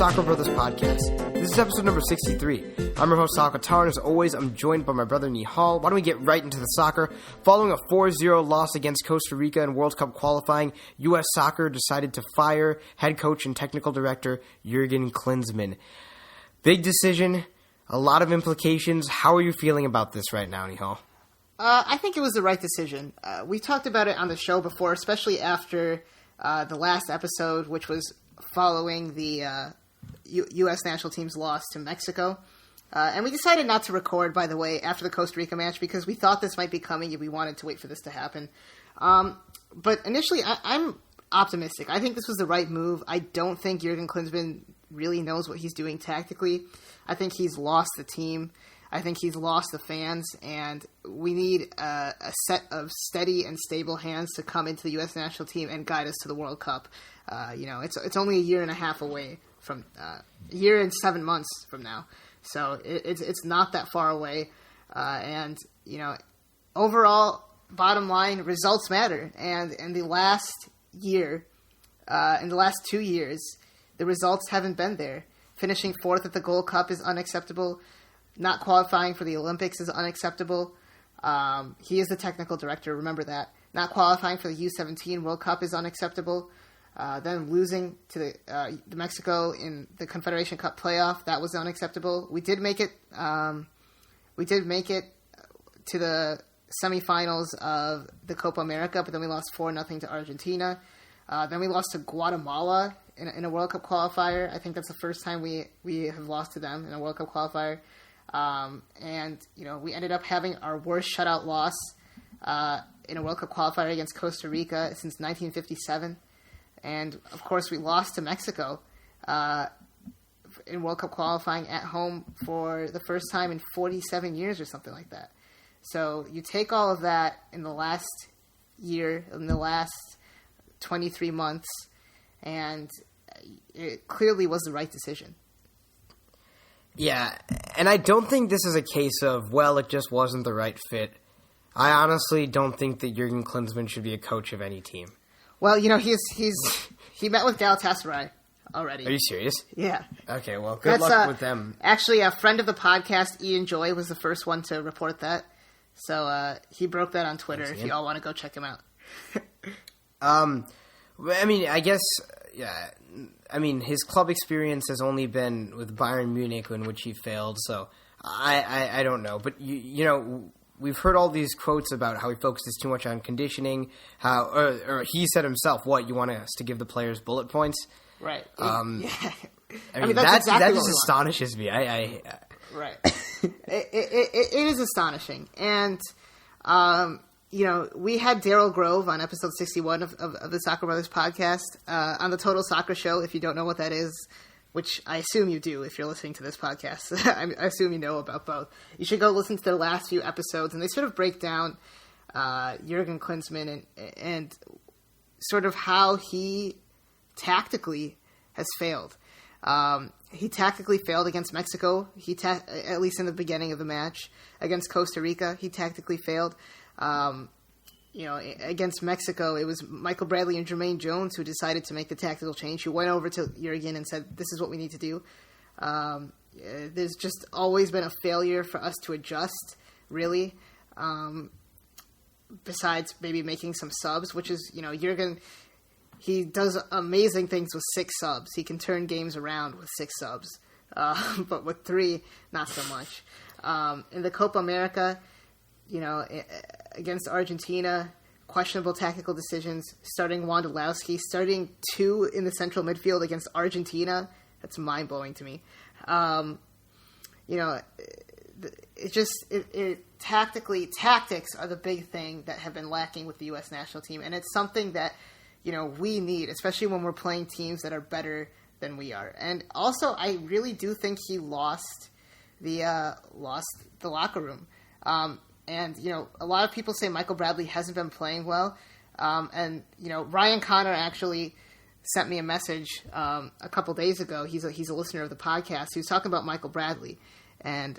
Soccer Brothers Podcast. This is episode number 63. I'm your host, Sal Qatar, and as always, I'm joined by my brother, Nihal. Why don't we get right into the soccer? Following a 4-0 loss against Costa Rica in World Cup qualifying, U.S. Soccer decided to fire head coach and technical director Jürgen Klinsmann. Big decision, a lot of implications. How are you feeling about this right now, Nihal? I think it was the right decision. We talked about it on the show before, especially after the last episode, which was following the U.S. national team's loss to Mexico. And we decided not to record, by the way, after the Costa Rica match because we thought this might be coming and we wanted to wait for this to happen. But initially, I'm optimistic. I think this was the right move. I don't think Jürgen Klinsmann really knows what he's doing tactically. I think he's lost the team. I think he's lost the fans, and we need a set of steady and stable hands to come into the U.S. national team and guide us to the World Cup. It's only a year and a half away from a year and 7 months from now, so it's not that far away. And overall, bottom line, results matter. And in the last year, in the last 2 years, the results haven't been there. Finishing fourth at the Gold Cup is unacceptable. Not qualifying for the Olympics is unacceptable. He is the technical director, remember that. Not qualifying for the U17 World Cup is unacceptable. Then losing to the Mexico in the Confederation Cup playoff, that was unacceptable. We did make it. We did make it to the semifinals of the Copa America, but then we lost 4-0 to Argentina. Then we lost to Guatemala in a World Cup qualifier. I think that's the first time we have lost to them in a World Cup qualifier. And we ended up having our worst shutout loss in a World Cup qualifier against Costa Rica since 1957. And, of course, we lost to Mexico in World Cup qualifying at home for the first time in 47 years or something like that. So you take all of that in the last year, in the last 23 months, and it clearly was the right decision. Yeah, and I don't think this is a case of, well, it just wasn't the right fit. I honestly don't think that Jürgen Klinsmann should be a coach of any team. Well, he met with Galatasaray already. Are you serious? Yeah. Okay, well, good luck with them. Actually, a friend of the podcast, Ian Joy, was the first one to report that. So he broke that on Twitter if you all want to go check him out. I mean, I guess, yeah. I mean, his club experience has only been with Bayern Munich, in which he failed, so I don't know. But, we've heard all these quotes about how he focuses too much on conditioning, or he said himself, you want us to give the players bullet points? Right. I mean, that just astonishes me. Right. It is astonishing. And, we had Daryl Grove on episode 61 of the Soccer Brothers podcast on the Total Soccer Show, if you don't know what that is, which I assume you do if you're listening to this podcast. I assume you know about both. You should go listen to the last few episodes, and they sort of break down Jürgen Klinsmann and sort of how he tactically has failed. He tactically failed against Mexico, at least in the beginning of the match. Against Costa Rica, he tactically failed. Against Mexico, it was Michael Bradley and Jermaine Jones who decided to make the tactical change, who went over to Jürgen and said, this is what we need to do. There's just always been a failure for us to adjust, really, besides maybe making some subs, which is, Jürgen, he does amazing things with 6 subs. He can turn games around with 6 subs, but with 3, not so much. In the Copa America, against Argentina, questionable tactical decisions, starting Wondolowski, starting 2 in the central midfield against Argentina. That's mind-blowing to me. Tactics are the big thing that have been lacking with the U.S. national team, and it's something that, we need, especially when we're playing teams that are better than we are. And also, I really do think he lost the locker room. And, a lot of people say Michael Bradley hasn't been playing well. Ryan Connor actually sent me a message a couple days ago. He's a listener of the podcast. He was talking about Michael Bradley. And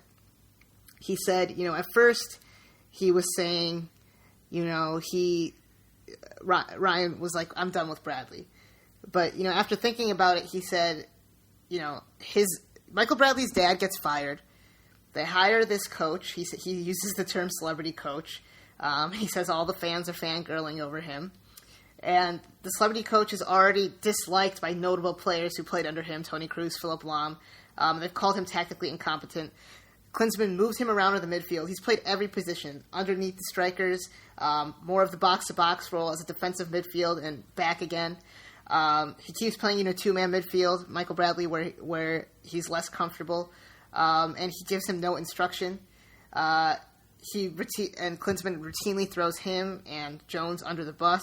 he said, at first he was saying, Ryan was like, I'm done with Bradley. But, after thinking about it, he said, Michael Bradley's dad gets fired. They hire this coach. He uses the term celebrity coach. He says all the fans are fangirling over him. And the celebrity coach is already disliked by notable players who played under him, Toni Kroos, Philipp Lahm. They've called him tactically incompetent. Klinsmann moved him around in the midfield. He's played every position, underneath the strikers, more of the box-to-box role as a defensive midfield and back again. He keeps playing two-man midfield, Michael Bradley, where he's less comfortable, and he gives him no instruction. And Klinsmann routinely throws him and Jones under the bus.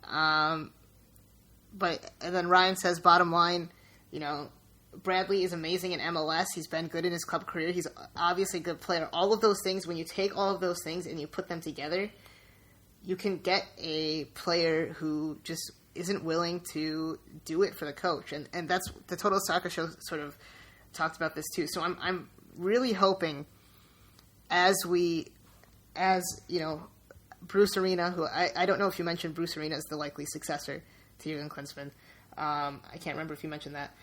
And then Ryan says, bottom line, Bradley is amazing in MLS. He's been good in his club career. He's obviously a good player. All of those things, when you take all of those things and you put them together, you can get a player who just isn't willing to do it for the coach. And that's the Total Soccer Show sort of talked about this too. So I'm really hoping Bruce Arena, who I don't know if you mentioned Bruce Arena as the likely successor to Jürgen Klinsmann. I can't remember if you mentioned that.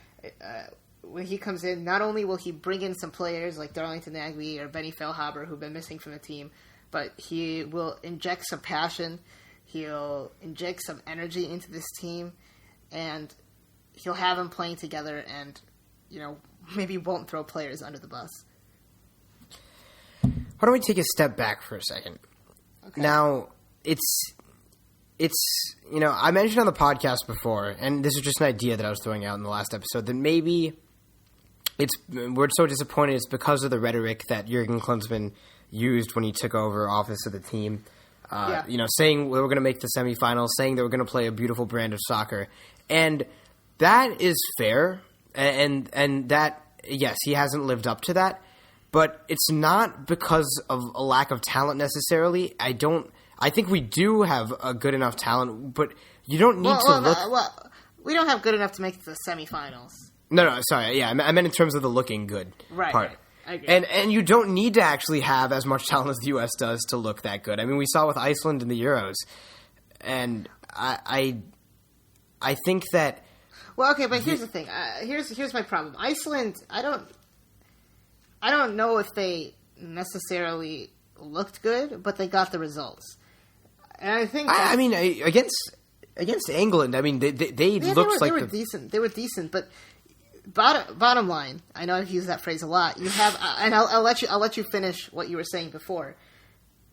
When he comes in, not only will he bring in some players like Darlington Nagbe or Benny Feilhaber who've been missing from the team, but he will inject some passion. He'll inject some energy into this team, and he'll have them playing together and, maybe won't throw players under the bus. Why don't we take a step back for a second? Okay. Now, it's I mentioned on the podcast before, and this is just an idea that I was throwing out in the last episode, that maybe we're so disappointed it's because of the rhetoric that Jürgen Klinsmann used when he took over office of the team. Saying we're going to make the semifinals, saying that we're going to play a beautiful brand of soccer. And that is fair, and that, yes, he hasn't lived up to that, but it's not because of a lack of talent necessarily. I think we do have a good enough talent, but you don't need to look... we don't have good enough to make the semifinals. No, sorry. Yeah, I meant in terms of the looking good part. Right. I agree. And you don't need to actually have as much talent as the U.S. does to look that good. I mean, we saw with Iceland in the Euros, and I think that... Well, okay, but here's the thing. Here's my problem. Iceland, I don't know if they necessarily looked good, but they got the results. And I think against England, I mean, they were decent. They were decent, but bottom line, I know I've used that phrase a lot. You have, and I'll let you finish what you were saying before.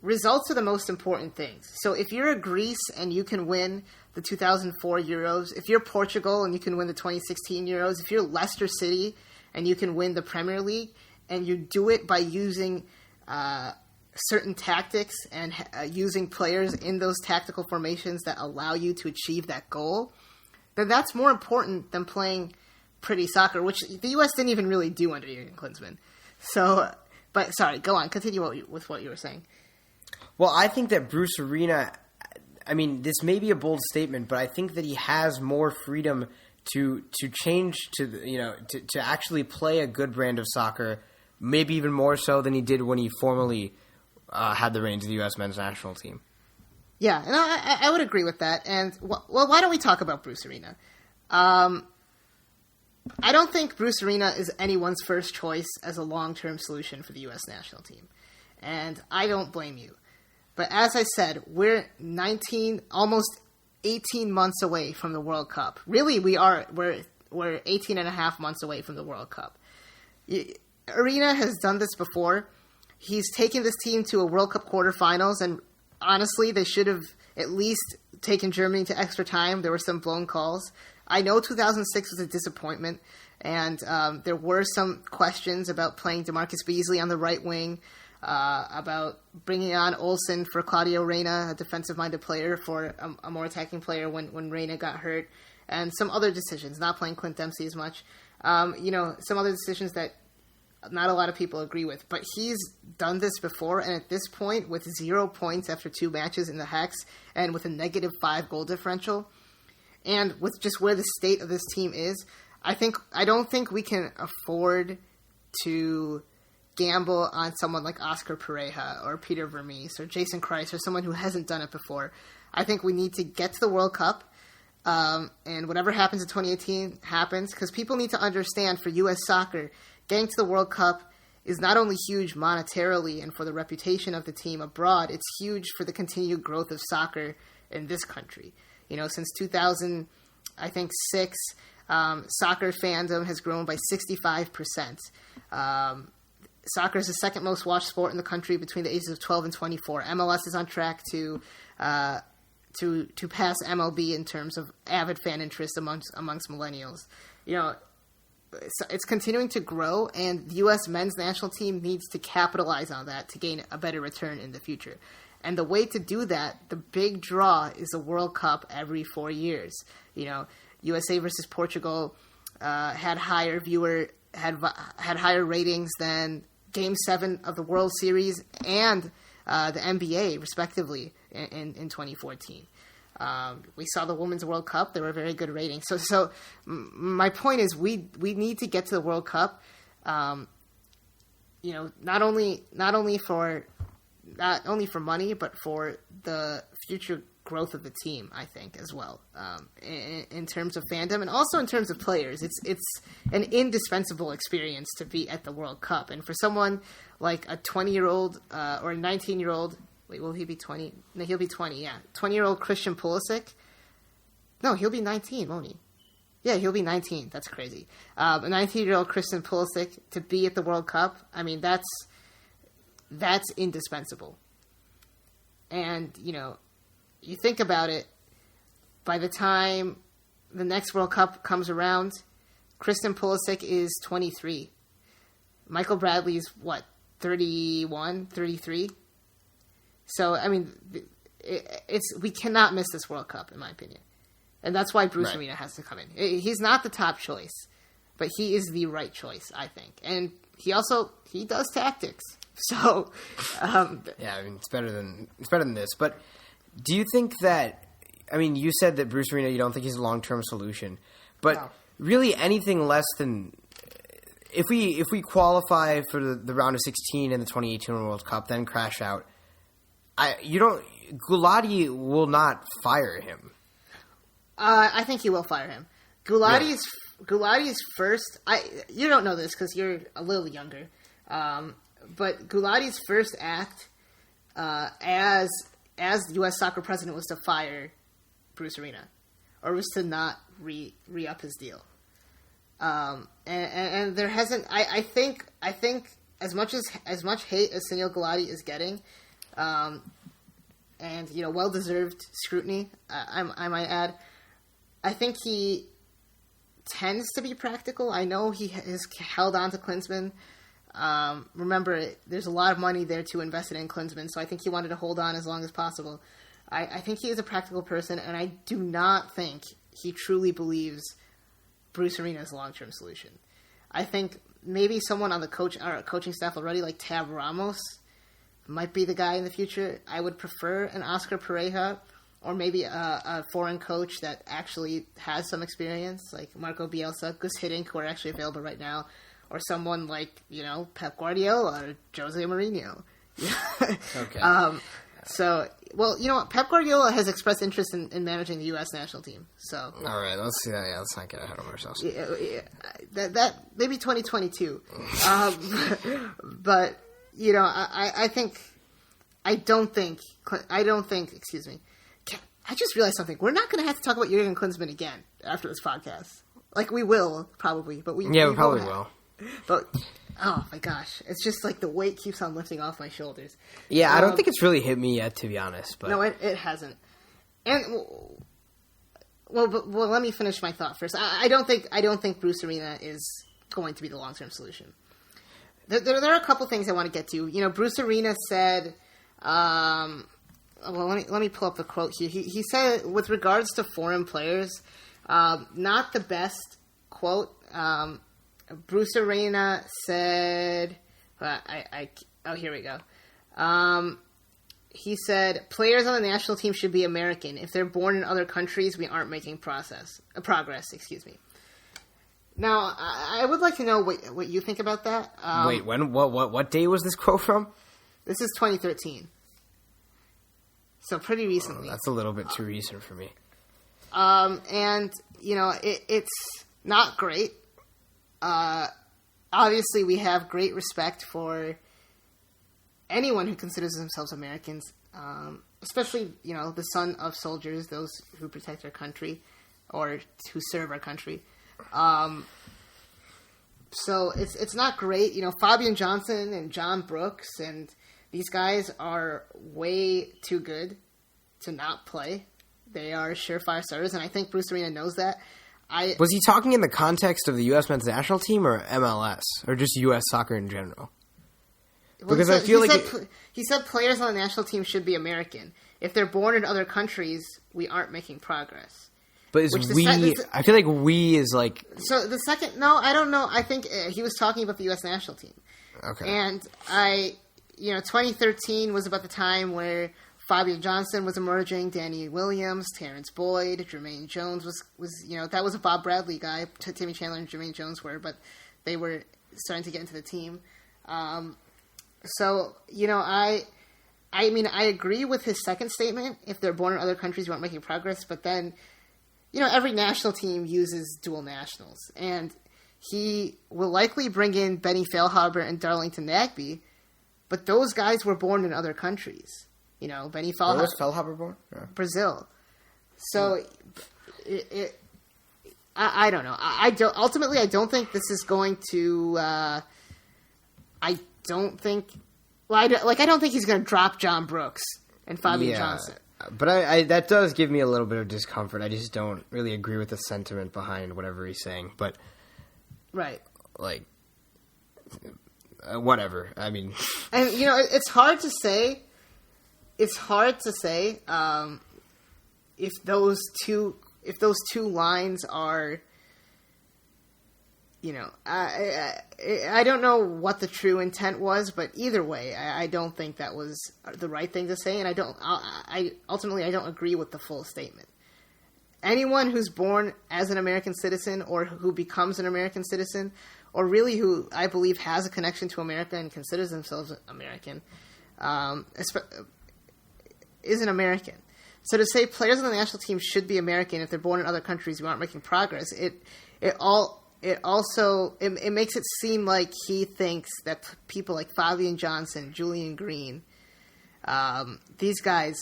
Results are the most important things. So if you're a Greece and you can win the 2004 Euros, if you're Portugal and you can win the 2016 Euros, if you're Leicester City and you can win the Premier League, and you do it by using certain tactics and using players in those tactical formations that allow you to achieve that goal, then that's more important than playing pretty soccer, which the U.S. didn't even really do under Jürgen Klinsmann. So, but sorry, go on. Continue with what you were saying. Well, I think that Bruce Arena, I mean, this may be a bold statement, but I think that he has more freedom to change to actually play a good brand of soccer, maybe even more so than he did when he formerly had the reins of the U.S. men's national team. Yeah, and I would agree with that. And well, why don't we talk about Bruce Arena? I don't think Bruce Arena is anyone's first choice as a long-term solution for the U.S. national team, and I don't blame you. But as I said, we're 19, almost 18 months away from the World Cup. Really, we're 18 and a half months away from the World Cup. Arena has done this before. He's taken this team to a World Cup quarterfinals, and honestly, they should have at least taken Germany to extra time. There were some blown calls. I know 2006 was a disappointment, and there were some questions about playing DeMarcus Beasley on the right wing, about bringing on Olsen for Claudio Reyna, a defensive-minded player, for a more attacking player when Reyna got hurt, and some other decisions, not playing Clint Dempsey as much. Some other decisions that not a lot of people agree with. But he's done this before, and at this point, with 0 points after 2 matches in the Hex, and with a -5 goal differential, and with just where the state of this team is, I don't think we can afford to gamble on someone like Oscar Pereja or Peter Vermees or Jason Kreis or someone who hasn't done it before. I think we need to get to the World Cup. And whatever happens in 2018 happens, because people need to understand, for U.S. soccer, getting to the World Cup is not only huge monetarily and for the reputation of the team abroad, it's huge for the continued growth of soccer in this country. Since 2000, I think, 6, soccer fandom has grown by 65%. Soccer is the second most watched sport in the country between the ages of 12 and 24. MLS is on track to pass MLB in terms of avid fan interest amongst millennials. It's continuing to grow, and the U.S. men's national team needs to capitalize on that to gain a better return in the future. And the way to do that, the big draw, is a World Cup every 4 years. USA versus Portugal had higher ratings than Game 7 of the World Series and the NBA, respectively, in 2014. We saw the Women's World Cup. There were very good ratings. So my point is, we need to get to the World Cup. Not only for money, but for the future growth of the team, I think, as well, in terms of fandom and also in terms of players. It's an indispensable experience to be at the World Cup. And for someone like a 20-year-old or a 19-year-old, wait, will he be 20? No, he'll be 20, yeah. 20-year-old Christian Pulisic. No, he'll be 19, won't he? Yeah, he'll be 19. That's crazy. A 19-year-old Christian Pulisic to be at the World Cup, I mean, that's indispensable. And, you think about it, by the time the next World Cup comes around, Christian Pulisic is 23. Michael Bradley's, 31, 33? So, I mean, we cannot miss this World Cup, in my opinion. And that's why Bruce Arena has to come in. He's not the top choice, but he is the right choice, I think. And he does tactics. So, yeah, I mean, it's better than this. But do you think that, I mean, you said that Bruce Arena, you don't think he's a long-term solution, but really anything less than, if we qualify for the round of 16 in the 2018 World Cup, then crash out, Gulati will not fire him. I think he will fire him. Gulati's first, you don't know this because you're a little younger, but Gulati's first act as the U.S. soccer president was to fire Bruce Arena, or was to not re-up his deal. And there hasn't. I think as much hate as Sunil Gulati is getting, and well-deserved scrutiny, I might add, I think he tends to be practical. I know he has held on to Klinsmann. Remember, there's a lot of money there to invest in Klinsmann, so I think he wanted to hold on as long as possible. I think he is a practical person, and I do not think he truly believes Bruce Arena is a long-term solution. I think maybe someone on the coaching staff already, like Tab Ramos, might be the guy in the future. I would prefer an Oscar Pereira, or maybe a foreign coach that actually has some experience, like Marco Bielsa, Gus Hiddink, who are actually available right now, or someone like, Pep Guardiola or Jose Mourinho. Okay. So, well, you know what? Pep Guardiola has expressed interest in managing the U.S. national team. So, all right, let's see that. Yeah, let's not get ahead of ourselves. Yeah, that maybe 2022. But I don't think. Excuse me. I just realized something. We're not going to have to talk about Jürgen Klinsmann again after this podcast. Like, we will probably, but we probably will. But oh my gosh, it's just like the weight keeps on lifting off my shoulders. Yeah, I don't think it's really hit me yet, to be honest. But no, it hasn't. And well, let me finish my thought first. I don't think Bruce Arena is going to be the long-term solution. There are a couple things I want to get to. Bruce Arena said. Well, let me pull up the quote here. He said, with regards to foreign players, not the best quote. Bruce Arena said, here we go. He said, players on the national team should be American. If they're born in other countries, we aren't making progress. Excuse me. Now, I would like to know what you think about that. Wait, when? What day was this quote from? This is 2013. So pretty recently. That's a little bit too recent for me. And, it's not great. Obviously, we have great respect for anyone who considers themselves Americans, especially, the son of soldiers, those who protect our country or who serve our country. So it's not great. Fabian Johnson and John Brooks and these guys are way too good to not play. They are surefire starters, and I think Bruce Arena knows that. Was he talking in the context of the U.S. men's national team or MLS or just U.S. soccer in general? Because I feel he said players on the national team should be American. If they're born in other countries, we aren't making progress. But I feel like we is like... So the second... No, I don't know. I think he was talking about the U.S. national team. Okay. And 2013 was about the time where Fabian Johnson was emerging, Danny Williams, Terrence Boyd, Jermaine Jones was that was a Bob Bradley guy. Timmy Chandler and Jermaine Jones were, but they were starting to get into the team. So, I agree with his second statement. If they're born in other countries, you aren't making progress. But then, every national team uses dual nationals. And he will likely bring in Benny Feilhaber and Darlington Nagbe. But those guys were born in other countries. Benny Feilhaber. Where was Feilhaber born? Yeah. Brazil. So, I don't know. Ultimately, I don't think this is going to... I don't think he's going to drop John Brooks and Fabian Johnson. But I that does give me a little bit of discomfort. I just don't really agree with the sentiment behind whatever he's saying. But right, whatever. I mean, and it's hard to say. It's hard to say if those two lines are. I don't know what the true intent was, but either way, I don't think that was the right thing to say, and I ultimately don't agree with the full statement. Anyone who's born as an American citizen or who becomes an American citizen, or really who I believe has a connection to America and considers themselves American, is an American. So to say players on the national team should be American if they're born in other countries who aren't making progress, it makes it seem like he thinks that people like Fabian Johnson, Julian Green, these guys...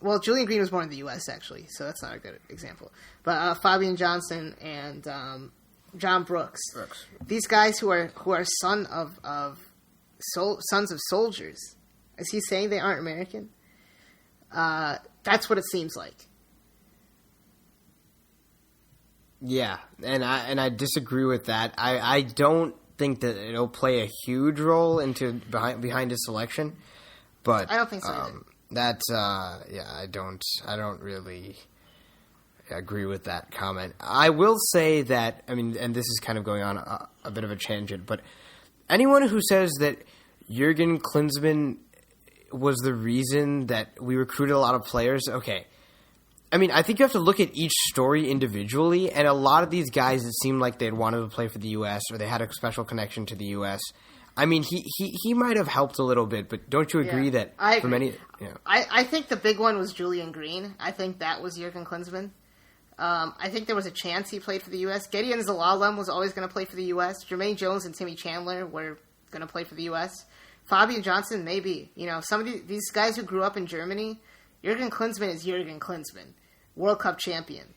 Well, Julian Green was born in the U.S., actually, so that's not a good example. But Fabian Johnson and John Brooks, these guys who are sons of soldiers, is he saying they aren't American? That's what it seems like. Yeah, and I disagree with that. I don't think that it'll play a huge role into behind his selection, but I don't think so either. I don't really agree with that comment. I will say that, and this is kind of going on a bit of a tangent, but anyone who says that Jürgen Klinsmann was the reason that we recruited a lot of players, okay. I think you have to look at each story individually, and a lot of these guys, it seemed like they'd wanted to play for the U.S. or they had a special connection to the U.S. He might have helped a little bit, but don't you agree that for many... I think the big one was Julian Green. I think that was Jürgen Klinsmann. I think there was a chance he played for the U.S. Gideon Zelalem was always going to play for the U.S. Jermaine Jones and Timmy Chandler were going to play for the U.S. Fabian Johnson, maybe. Some of these guys who grew up in Germany, Jürgen Klinsmann is Jürgen Klinsmann. World Cup champion,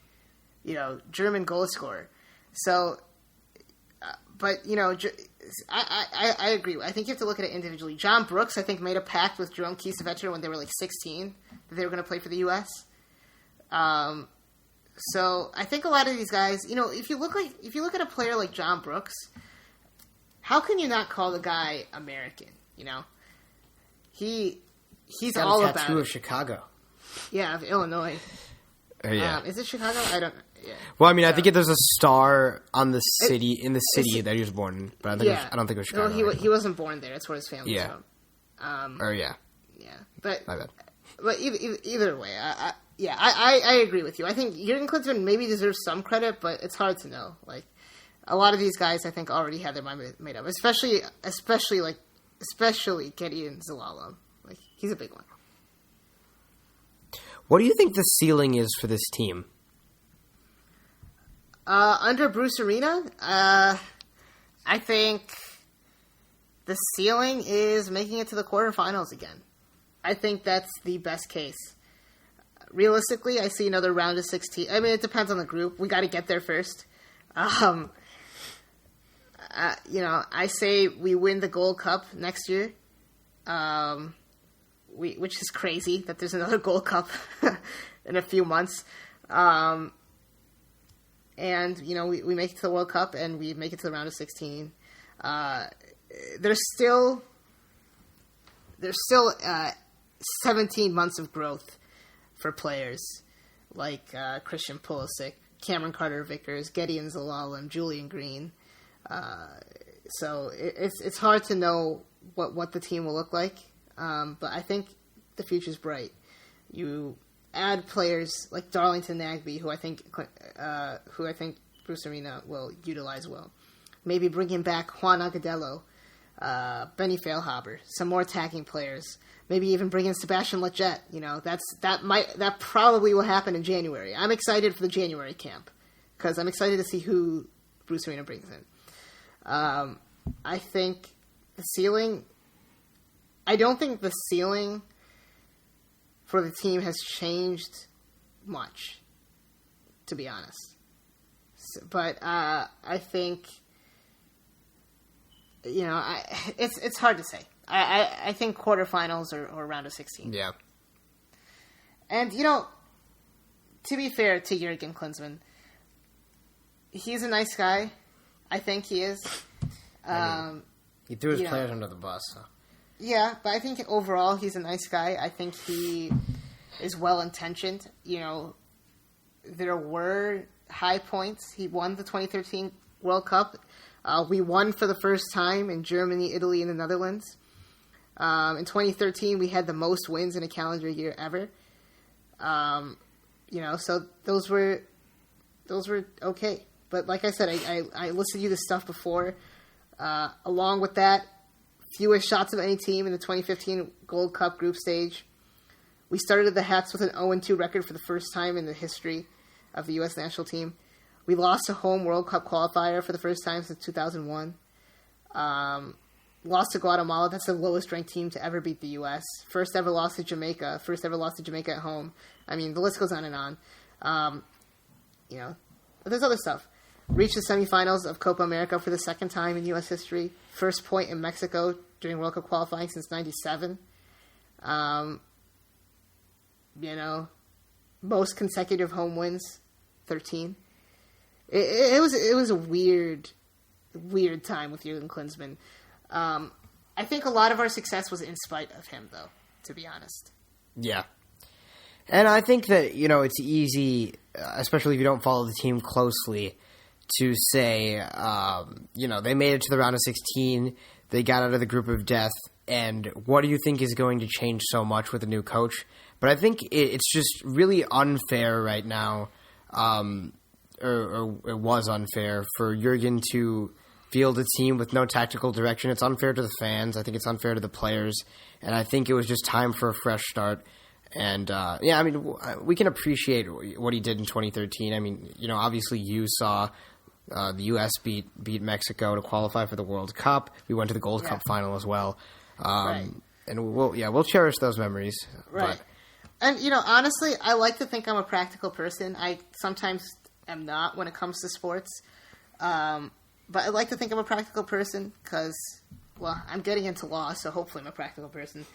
German goal scorer. So, but I agree. I think you have to look at it individually. John Brooks, I think, made a pact with Jerome Kiesewetter when they were like 16 that they were going to play for the U.S. So I think a lot of these guys, if you look at a player like John Brooks, how can you not call the guy American? He's all about tattoo of Chicago. Yeah, of Illinois. Yeah. Is it Chicago? I don't. Yeah. Well, I think there's a star on the city that he was born in, but I don't think it was Chicago. Well, he wasn't born there. That's where his family was from. Yeah. Yeah, but my bad. But either way, I agree with you. I think Jürgen Klinsmann maybe deserves some credit, but it's hard to know. Like a lot of these guys, I think already had their mind made up. Especially Gideon Zelalem. Like he's a big one. What do you think the ceiling is for this team? Under Bruce Arena, I think the ceiling is making it to the quarterfinals again. I think that's the best case. Realistically, I see another round of 16. I mean, it depends on the group. We got to get there first. I say we win the Gold Cup next year. Which is crazy that there's another Gold Cup in a few months. And we make it to the World Cup and we make it to the round of 16. There's still 17 months of growth for players like Christian Pulisic, Cameron Carter-Vickers, Gideon Zelalem, Julian Green. So it's hard to know what the team will look like, but I think the future's bright. You add players like Darlington Nagbe, who I think Bruce Arena will utilize well. Maybe bringing back Juan Agudelo, Benny Feilhaber, some more attacking players. Maybe even bring in Sebastian Lletget. That probably will happen in January. I'm excited for the January camp because I'm excited to see who Bruce Arena brings in. I think the ceiling. I don't think the ceiling for the team has changed much, to be honest. But I think it's hard to say. I think quarterfinals or round of 16. Yeah. And, to be fair to Jürgen Klinsmann, he's a nice guy. I think he is. He threw his players under the bus. So. Yeah, but I think overall he's a nice guy. I think he is well-intentioned. There were high points. He won the 2013 World Cup. We won for the first time in Germany, Italy, and the Netherlands. In 2013, we had the most wins in a calendar year ever. So those were okay. But like I said, I listed you the stuff before. Along with that, fewest shots of any team in the 2015 Gold Cup group stage. We started the Hats with an 0-2 record for the first time in the history of the U.S. national team. We lost a home World Cup qualifier for the first time since 2001. Lost to Guatemala. That's the lowest ranked team to ever beat the U.S. First ever loss to Jamaica. First ever loss to Jamaica at home. I mean, the list goes on and on. But there's other stuff. Reached the semifinals of Copa America for the second time in U.S. history. First point in Mexico during World Cup qualifying since '97. Most consecutive home wins, 13. It was a weird time with Jürgen Klinsmann. I think a lot of our success was in spite of him, though, to be honest. Yeah. And I think that, it's easy, especially if you don't follow the team closely, to say, they made it to the round of 16, they got out of the group of death, and what do you think is going to change so much with the new coach? But I think it's just really unfair right now, or it was unfair for Jürgen to field a team with no tactical direction. It's unfair to the fans. I think it's unfair to the players. And I think it was just time for a fresh start. And, we can appreciate what he did in 2013. I mean, obviously you saw the U.S. beat Mexico to qualify for the World Cup. We went to the Gold Cup final as well. Right. And we'll cherish those memories. Right. But. And, honestly, I like to think I'm a practical person. I sometimes am not when it comes to sports. But I like to think I'm a practical person because, I'm getting into law, so hopefully I'm a practical person.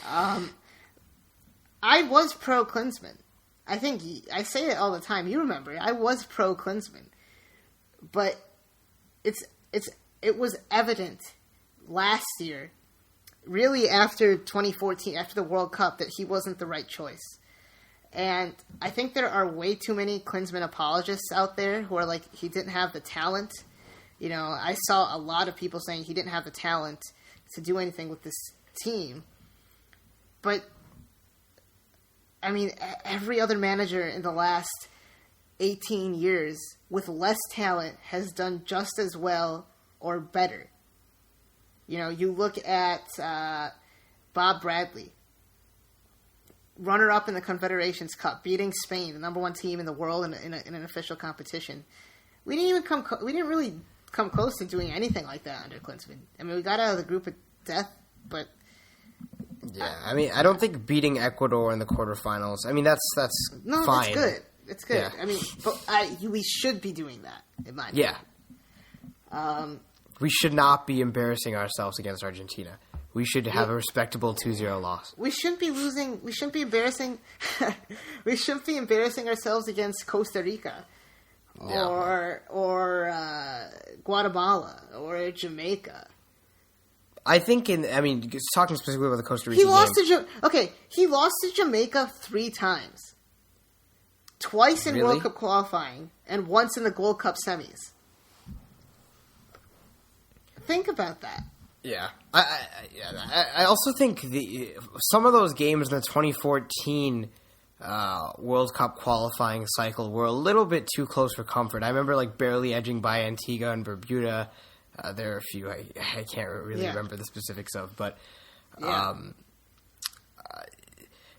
I was pro Klinsmann. I think I say it all the time. You remember, I was pro Klinsmann. But it was evident last year, really after 2014, after the World Cup, that he wasn't the right choice. And I think there are way too many Klinsmann apologists out there who are like, he didn't have the talent. I saw a lot of people saying he didn't have the talent to do anything with this team. But, I mean, every other manager in the last 18 years with less talent has done just as well or better. You look at Bob Bradley, runner-up in the Confederations Cup, beating Spain, the number one team in the world in an official competition. we didn't really come close to doing anything like that under Klinsmann. I mean, we got out of the group of death, but yeah, I mean, I don't think beating Ecuador in the quarterfinals. I mean, that's no, fine. that's good. It's good. Yeah. I mean, but we should be doing that in my opinion. Yeah. We should not be embarrassing ourselves against Argentina. We should have a respectable 2-0 loss. We shouldn't be losing. We shouldn't be embarrassing. We shouldn't be embarrassing ourselves against Costa Rica, or Guatemala, or Jamaica. I think talking specifically about the Costa Rica game. He lost to Jamaica 3 times. Twice in Really? World Cup qualifying, and once in the Gold Cup semis. Think about that. Yeah, I also think some of those games in the 2014 World Cup qualifying cycle were a little bit too close for comfort. I remember barely edging by Antigua and Barbuda. There are a few I can't really remember the specifics of, but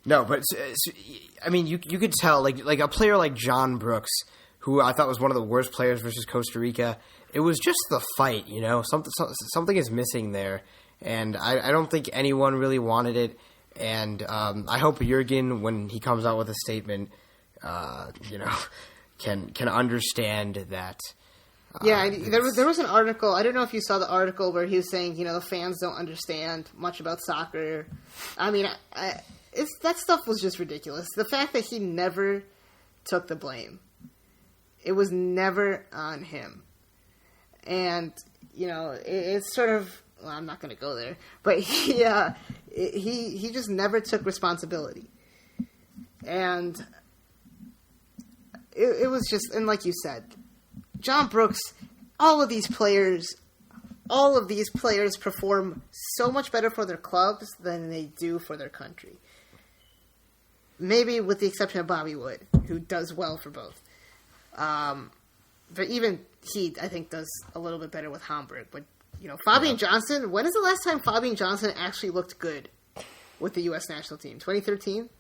no. But I mean, you could tell like a player like John Brooks, who I thought was one of the worst players versus Costa Rica. It was just the fight, Something is missing there, and I don't think anyone really wanted it. And I hope Jürgen, when he comes out with a statement, can understand that. There was an article. I don't know if you saw the article where he was saying, the fans don't understand much about soccer. I mean, that stuff was just ridiculous. The fact that he never took the blame. It was never on him. And, it's sort of, well, I'm not going to go there, but he just never took responsibility. And it was just, and like you said, John Brooks, all of these players perform so much better for their clubs than they do for their country. Maybe with the exception of Bobby Wood, who does well for both. But even he, I think, does a little bit better with Hamburg. But, Fabian Johnson, when is the last time Fabian Johnson actually looked good with the U.S. national team? 2013?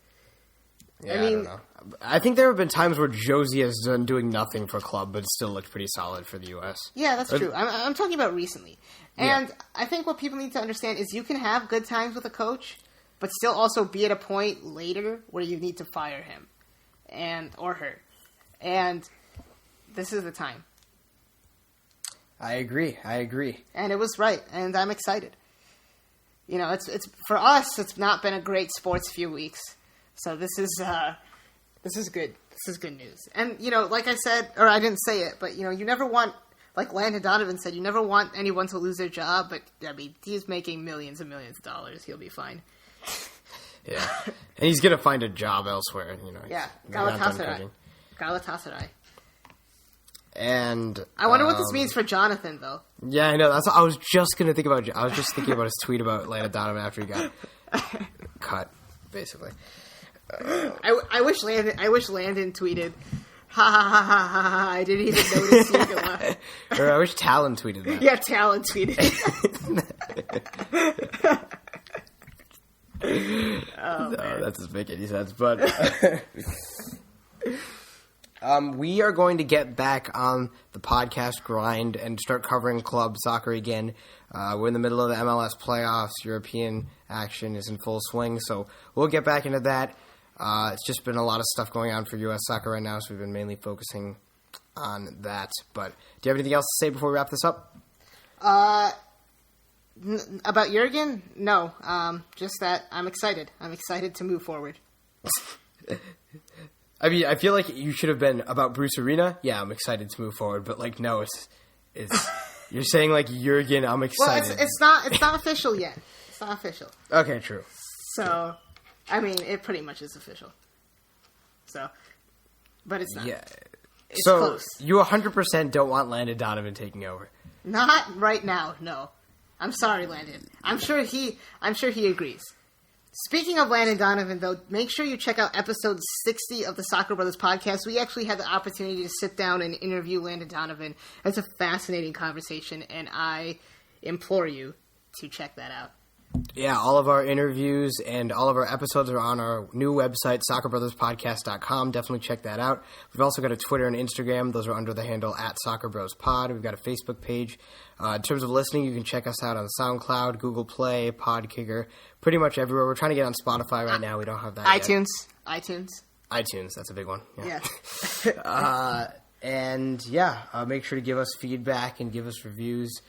Yeah, I don't know. I think there have been times where Josie has done doing nothing for club, but still looked pretty solid for the U.S. Yeah, that's true. I'm talking about recently. And I think what people need to understand is you can have good times with a coach, but still also be at a point later where you need to fire him or her. And this is the time. I agree. And it was right, and I'm excited. It's for us. It's not been a great sports few weeks, so this is good. This is good news. And like I said, or I didn't say it, but you never want, like Landon Donovan said, you never want anyone to lose their job. But I mean, he's making millions and millions of dollars. He'll be fine. Yeah, and he's gonna find a job elsewhere. Yeah, Galatasaray. And I wonder what this means for Jonathan, though. Yeah, I know. That's what I was just gonna think about. I was just thinking about his tweet about Landon Donovan after he got cut, basically. I wish Landon tweeted, "Ha ha ha ha ha ha! I didn't even notice you." Or I wish Talon tweeted that. Yeah, Talon tweeted. No, that doesn't make any sense. But we are going to get back on the podcast grind and start covering club soccer again. We're in the middle of the MLS playoffs. European action is in full swing, so we'll get back into that. It's just been a lot of stuff going on for U.S. soccer right now, so we've been mainly focusing on that. But do you have anything else to say before we wrap this up? About Jürgen? No. Just that I'm excited. I'm excited to move forward. I mean, I feel like you should have been about Bruce Arena. Yeah, I'm excited to move forward. But no, it's you're saying Jürgen. I'm excited. Well, it's not official yet. It's not official. Okay, true. So, I mean, it pretty much is official. So, but it's not. Yeah. It's so close. You 100% don't want Landon Donovan taking over. Not right now. No. I'm sorry, Landon. I'm sure he agrees. Speaking of Landon Donovan, though, make sure you check out episode 60 of the Soccer Brothers podcast. We actually had the opportunity to sit down and interview Landon Donovan. It's a fascinating conversation, and I implore you to check that out. Yeah, all of our interviews and all of our episodes are on our new website, SoccerBrothersPodcast.com. Definitely check that out. We've also got a Twitter and Instagram. Those are under the handle @SoccerBrosPod. We've got a Facebook page. In terms of listening, you can check us out on SoundCloud, Google Play, Podkicker, pretty much everywhere. We're trying to get on Spotify right now. We don't have that iTunes. yet. iTunes, that's a big one. Yeah. Make sure to give us feedback and give us reviews.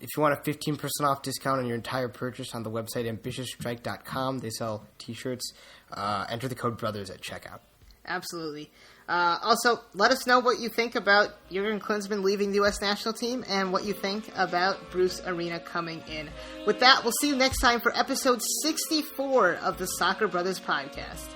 If you want a 15% off discount on your entire purchase on the website ambitiousstrike.com, they sell t-shirts. Enter the code BROTHERS at checkout. Absolutely. Also, let us know what you think about Jürgen Klinsmann leaving the U.S. national team and what you think about Bruce Arena coming in. With that, we'll see you next time for episode 64 of the Soccer Brothers Podcast.